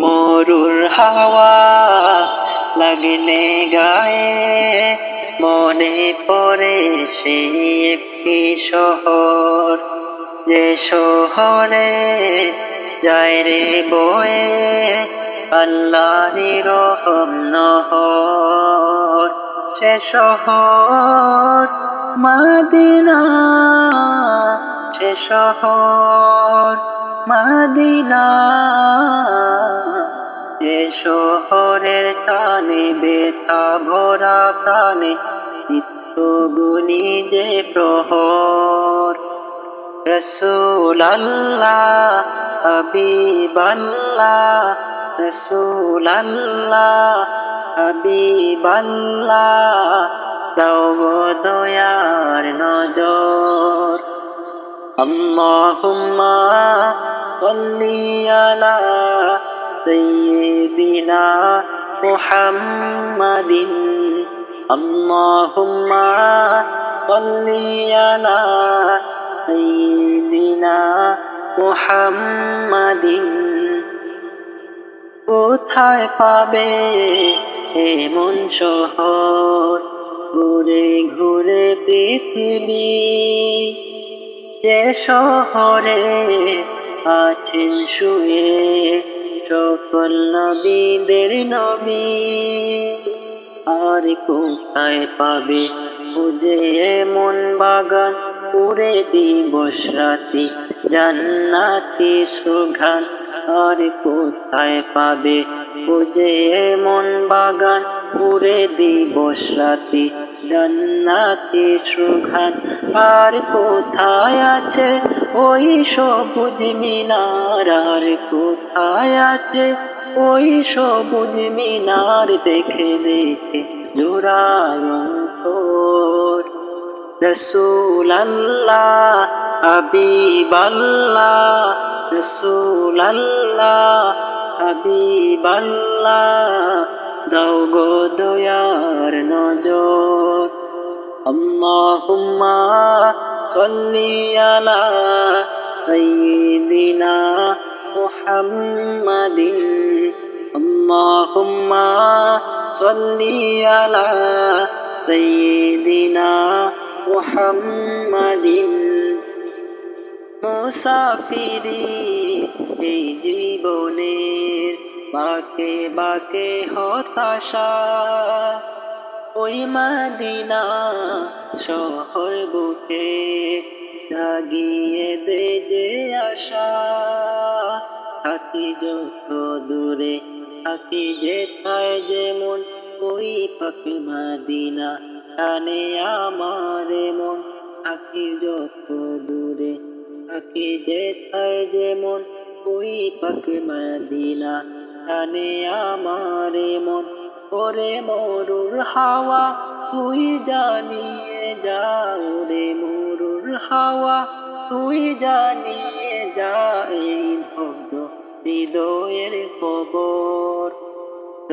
মরুর হাওয়া লাগলে গায়ে মনে পড়ে সে একটি শহর, যে শহরে যায় রে বয়ে আল্লাহর রহম নহর। সে শহর মদিনা, সে শহর মদিনা, যে শহরের টানে বেথা ভরা প্রাণে নিত্য গুনি যে প্রহর। রসুল আল্লাহ হাবিব আল্লাহ, রসুল আল্লাহ হাবিব আল্লাহ, দাও গো দয়ার নজর। আল্লাহুম্মা সাল্লি আলা সাইয়্যিদিনা মুহাম্মাদিন, আল্লাহুম্মা সাল্লি আলা সাইয়্যিদিনা মুহাম্মাদিন। কোথায় পাবে এমন শহর ঘুরে ঘুরে পৃথিবী, যে শহরে আছেন শুয়ে সকল নবীদের নবী। আর কোথায় পাবে খুঁজে এমন বাগান পুরে দিবস রাতি জান্নাতি সুঘ্রাণ। আর কোথায় পাবে খুঁজে এমন বাগান পুরে দিবস রাতি জান্নাতি সুঘ্রাণ। আর কোথায় আছে ওই সবুজ মিনার, আর কোথায় আছে ওই সবুজ মিনার, দেখে দেখে জোড়ায় অন্তর। রসুল আল্লাহ হাবিব আল্লাহ, রসুল আল্লাহ হাবিব আল্লাহ, দাও গো দয়ার নজর। আল্লাহুম্মা সাল্লি আলা সাইয়্যিদিনা মুহাম্মাদিন, আল্লাহুম্মা সাল্লি আলা সাইয়্যিদিনা মুহাম্মাদিন। মুসাফিরি এই জীবনের বাঁকে বাঁকে হতাশা, ওই মদিনা শহর বুকে জাগিয়ে দে যে আশা। থাকি যত দূরে থাকি যেথায় যেমন, ওই পাক মদিনা টানে আমার মন। থাকি যত দূরে থাকি যেথায় যেমন, ওই পাক মদিনা টানে আমার মন। ওরে মরুর হাওয়া তুই জানিয়ে যাও রে, মরুর হাওয়া তুই জানিয়ে যা এই ভগ্ন হৃদয়ের খবর।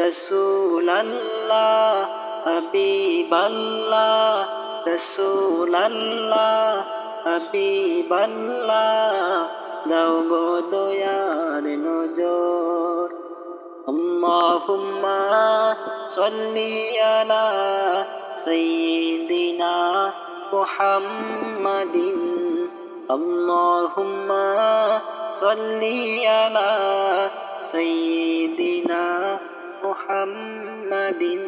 রসুল আল্লাহ হাবিব আল্লাহ, রসুল আল্লাহ হাবিব আল্লাহ, দাও গো দয়ার নজর। আল্লাহুম্মা সাল্লি আলা সাইয়্যিদিনা মুহাম্মাদিন, আল্লাহুম্মা সাল্লি আলা সাইয়্যিদিনা মুহাম্মাদিন।